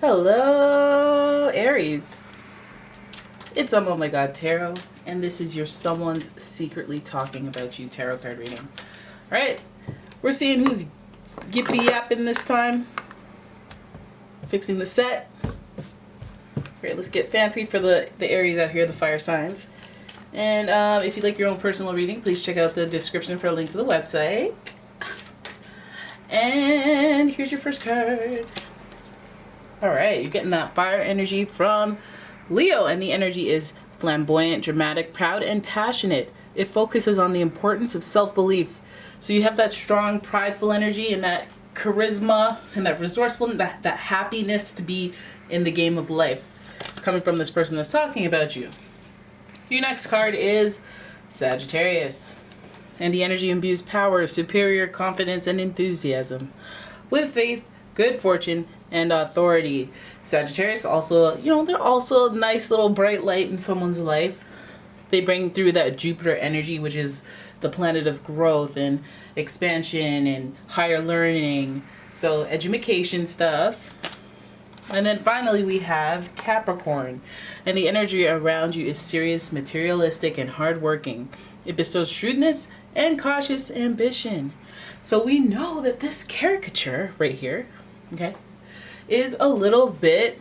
Hello, Aries. It's umomgtarot, and this is your someone's secretly talking about you tarot card reading. All right, we're seeing who's yippity yapping this time. Fixing the set. All right, let's get fancy for the Aries out here, the fire signs. And if you'd like your own personal reading, please check out the description for a link to the website. And here's your first card. Alright, you're getting that fire energy from Leo, and the energy is flamboyant, dramatic, proud, and passionate. It focuses on the importance of self-belief. So you have that strong, prideful energy and that charisma and that resourcefulness, that happiness to be in the game of life coming from this person that's talking about you. Your next card is Sagittarius, and the energy imbues power, superior confidence, and enthusiasm with faith, good fortune, and authority. Sagittarius also, they're also a nice little bright light in someone's life. They bring through that Jupiter energy, which is the planet of growth and expansion and higher learning. So education stuff. And then finally we have Capricorn, and the energy around you is serious, materialistic, and hardworking. It bestows shrewdness and cautious ambition. So we know that this caricature right here, okay, is a little bit,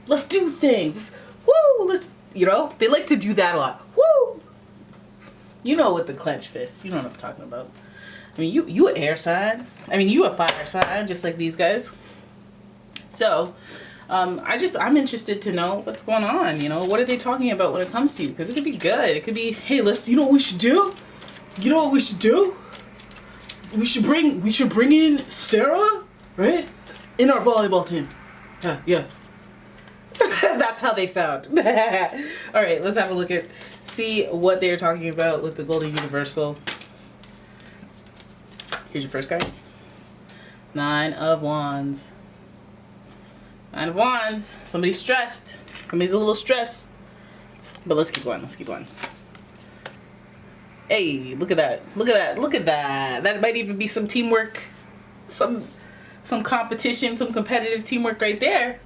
let's do things. Woo! They like to do that a lot. Woo! You know, with the clenched fist. You know what I'm talking about. I mean, you an air sign. I mean, you a fire sign, just like these guys. So, I'm interested to know what's going on. What are they talking about when it comes to you? Because it could be good. It could be, hey, you know what we should do? You know what we should do? We should bring in Sarah, right? In our volleyball team. Yeah. That's how they sound. Alright, let's have a look see what they're talking about with the Golden Universal. Here's your first card. 9 of Wands. 9 of Wands. Somebody's stressed. Somebody's a little stressed. But let's keep going. Hey, look at that. That might even be some teamwork. Some competition, some competitive teamwork right there.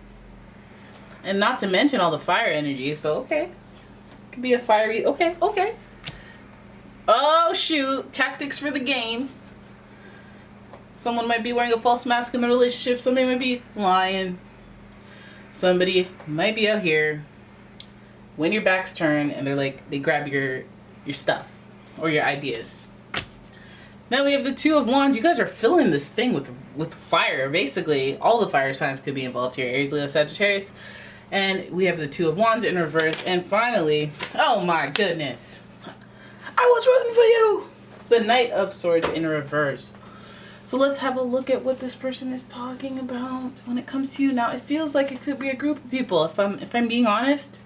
And not to mention all the fire energy. So, okay. Could be a fiery... Okay. Oh, shoot. Tactics for the game. Someone might be wearing a false mask in the relationship. Somebody might be lying. Somebody might be out here when your back's turned and they grab your stuff or your ideas. Now we have the 2 of Wands. You guys are filling this thing with fire. Basically, all the fire signs could be involved here. Aries, Leo, Sagittarius. And we have the 2 of Wands in reverse. And finally, oh my goodness, I was rooting for you! The Knight of Swords in reverse. So let's have a look at what this person is talking about when it comes to you. Now, it feels like it could be a group of people. If I'm being honest,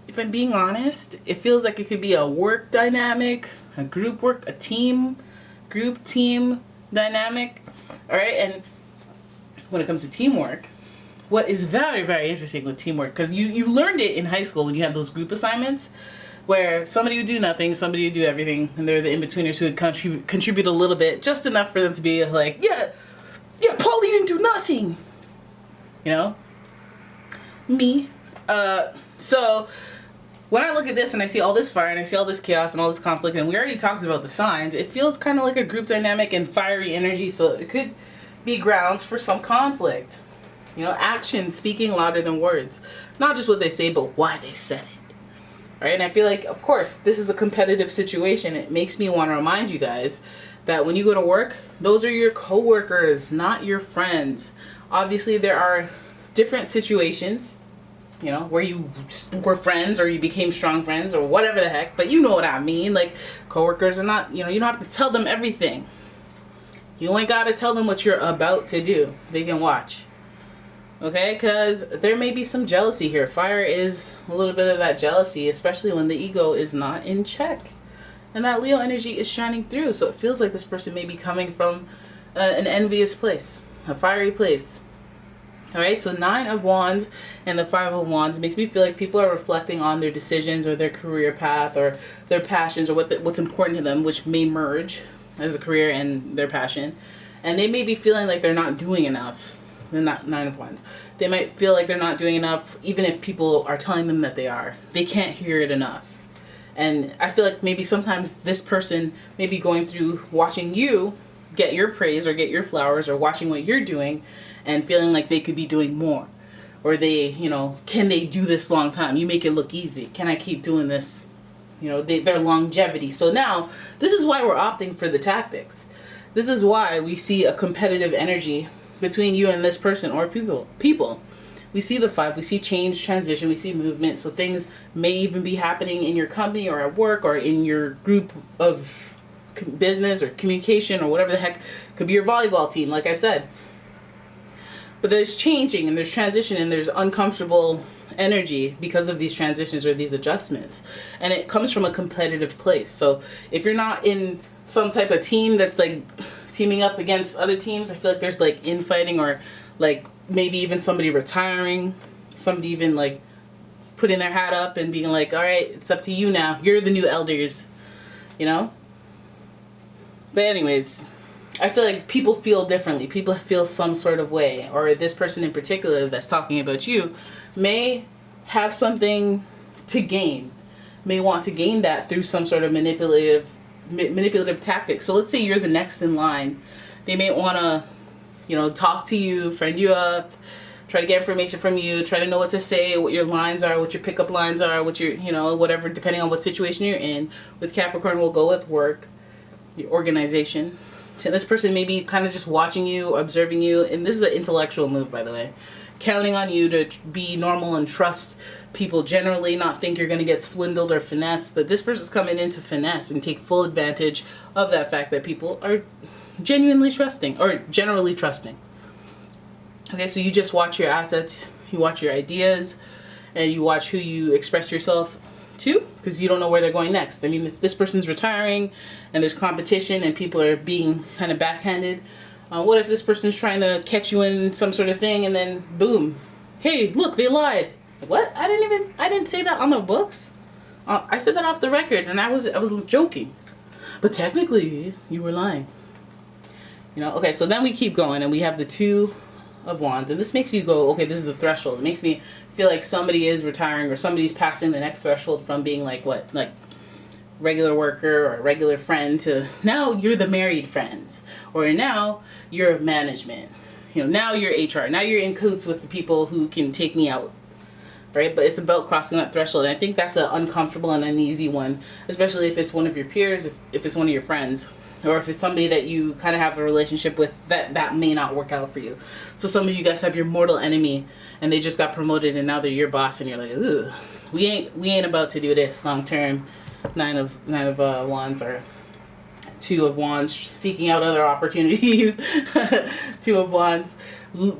it feels like it could be a work dynamic, a group work, a team dynamic. All right, and when it comes to teamwork, what is very, very interesting with teamwork, because you learned it in high school when you had those group assignments where somebody would do nothing, somebody would do everything, and they're the in-betweeners who would contribute a little bit, just enough for them to be like, yeah, Paul, you didn't do nothing. Me. So when I look at this and I see all this fire and I see all this chaos and all this conflict, and we already talked about the signs, it feels kind of like a group dynamic and fiery energy, so it could be grounds for some conflict. Action speaking louder than words. Not just what they say, but why they said it. Right? And I feel like, of course, this is a competitive situation. It makes me want to remind you guys that when you go to work, those are your coworkers, not your friends. Obviously, there are different situations, where you were friends or you became strong friends or whatever the heck, but you know what I mean. Like, coworkers are not, you don't have to tell them everything. You ain't got to tell them what you're about to do. They can watch. Okay, because there may be some jealousy here. Fire is a little bit of that jealousy, especially when the ego is not in check. And that Leo energy is shining through, so it feels like this person may be coming from an envious place, a fiery place. Alright, so 9 of Wands and the 5 of Wands makes me feel like people are reflecting on their decisions or their career path or their passions or what's important to them, which may merge as a career and their passion. And they may be feeling like they're not doing enough. the Nine of Wands. They might feel like they're not doing enough, even if people are telling them that they are. They can't hear it enough. And I feel like maybe sometimes this person may be going through watching you get your praise or get your flowers, or watching what you're doing and feeling like they could be doing more. Or they, you know, can they do this long time? You make it look easy. Can I keep doing this? You know, their longevity. So now, this is why we're opting for the tactics. This is why we see a competitive energy between you and this person or people. We see the 5, we see change, transition, we see movement. So things may even be happening in your company or at work or in your group of business or communication or whatever the heck. Could be your volleyball team, like I said. But there's changing and there's transition and there's uncomfortable energy because of these transitions or these adjustments. And it comes from a competitive place. So if you're not in some type of team that's like teaming up against other teams, I feel like there's like infighting, or like maybe even somebody retiring, somebody even like putting their hat up and being like, all right, it's up to you now. You're the new elders, you know? But anyways, I feel like people feel differently. People feel some sort of way. Or this person in particular that's talking about you may have something to gain. May want to gain that through some sort of manipulative tactic. So let's say you're the next in line. They may want to, you know, talk to you, friend you up, try to get information from you, try to know what to say, what your lines are, what your pickup lines are, what your, you know, whatever, depending on what situation you're in. With Capricorn, we'll go with work, your organization. So this person may be kind of just watching you, observing you, and this is an intellectual move, by the way. Counting on you to be normal and trust people generally, not think you're going to get swindled or finessed. But this person's coming in to finesse and take full advantage of that fact that people are genuinely trusting, or generally trusting. Okay, so you just watch your assets, you watch your ideas, and you watch who you express yourself to, because you don't know where they're going next. I mean, if this person's retiring and there's competition and people are being kind of backhanded, what if this person's trying to catch you in some sort of thing and then boom, hey, look, they lied. What? I didn't say that on the books. I said that off the record, and I was joking. But technically, you were lying. You know, okay, so then we keep going and we have the 2 of Wands, and this makes you go, okay, this is the threshold. It makes me feel like somebody is retiring, or somebody's passing the next threshold from being like what, like regular worker or regular friend to now you're the married friends, or now you're management. You know, now you're HR. Now you're in cahoots with the people who can take me out. Right? But it's about crossing that threshold. And I think that's an uncomfortable and uneasy one, especially if it's one of your peers, if it's one of your friends, or if it's somebody that you kind of have a relationship with that may not work out for you. So some of you guys have your mortal enemy and they just got promoted and now they're your boss and you're like, ugh, we ain't about to do this long term. Nine of Wands, or 2 of Wands, seeking out other opportunities. 2 of Wands,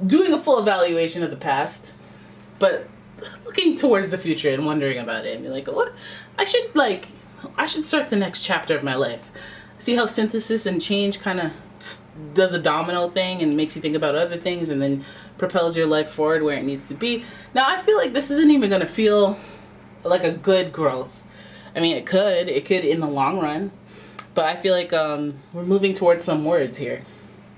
doing a full evaluation of the past, but looking towards the future and wondering about it and be like, what? I should start the next chapter of my life. See how synthesis and change kind of does a domino thing and makes you think about other things and then propels your life forward where it needs to be. Now I feel like this isn't even going to feel like a good growth. I mean, it could in the long run, but I feel like we're moving towards some words here.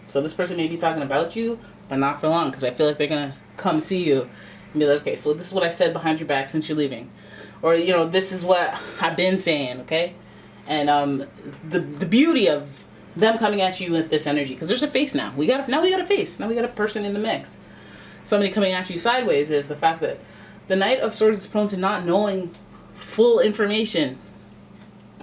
So this person may be talking about you, but not for long, because I feel like they're going to come see you and be like, okay, so this is what I said behind your back since you're leaving. Or, you know, this is what I've been saying, okay? And the beauty of them coming at you with this energy, because there's a face now. We got a face. Now we got a person in the mix. Somebody coming at you sideways is the fact that the Knight of Swords is prone to not knowing full information.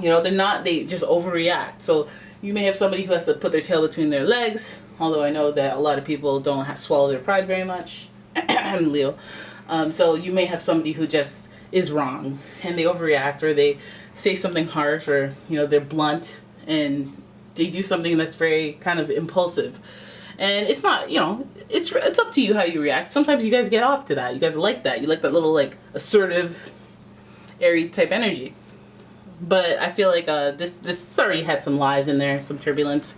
You know, they just overreact. So you may have somebody who has to put their tail between their legs, although I know that a lot of people don't swallow their pride very much. I'm Leo. So you may have somebody who just is wrong and they overreact, or they say something harsh, or, you know, they're blunt and they do something that's very kind of impulsive. And it's not, you know, it's up to you how you react. Sometimes you guys get off to that. You guys like that. You like that little, like, assertive Aries type energy. But I feel like this already had some lies in there, some turbulence,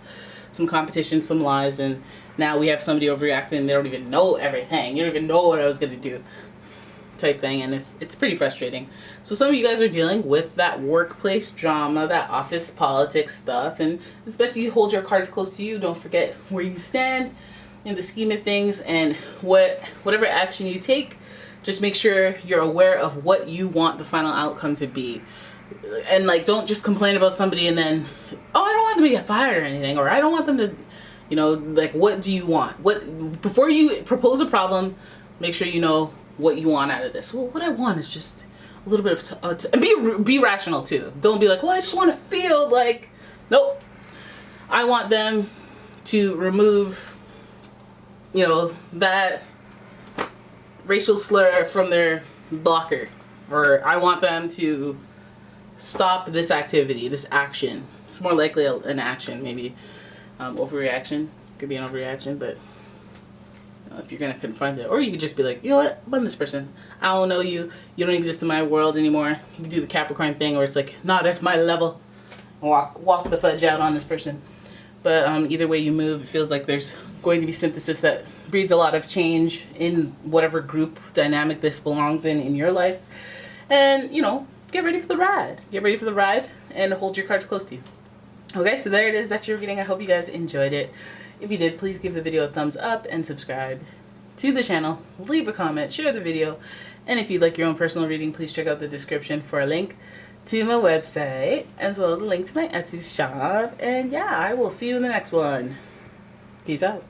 some competition, some lies, and now we have somebody overreacting. They don't even know everything. You don't even know what I was going to do, type thing, and it's pretty frustrating. So some of you guys are dealing with that workplace drama, that office politics stuff, and especially you hold your cards close to you. Don't forget where you stand. in the scheme of things, and whatever action you take, just make sure you're aware of what you want the final outcome to be. And like, don't just complain about somebody and then, oh, I don't want them to get fired or anything, or I don't want them to, you know, like, what do you want? Before you propose a problem, make sure you know what you want out of this. Well, what I want is just a little bit of and be rational too. Don't be like, well, I just want to feel like, nope. I want them to remove, you know, that racial slur from their blocker, or I want them to stop this activity, this action. It's more likely an action, maybe overreaction. Could be an overreaction, but you know, if you're gonna confront it, or you could just be like, you know what, I'm this person. I don't know you. You don't exist in my world anymore. You can do the Capricorn thing, where it's like, not at my level. Walk the fudge out on this person. But either way you move, it feels like there's going to be synthesis that breeds a lot of change in whatever group dynamic this belongs in your life. And, you know, get ready for the ride. Get ready for the ride and hold your cards close to you. Okay, so there it is. That's your reading. I hope you guys enjoyed it. If you did, please give the video a thumbs up and subscribe to the channel. Leave a comment, share the video. And if you'd like your own personal reading, please check out the description for a link to my website, as well as a link to my Etsy shop. And yeah, I will see you in the next one. Peace out.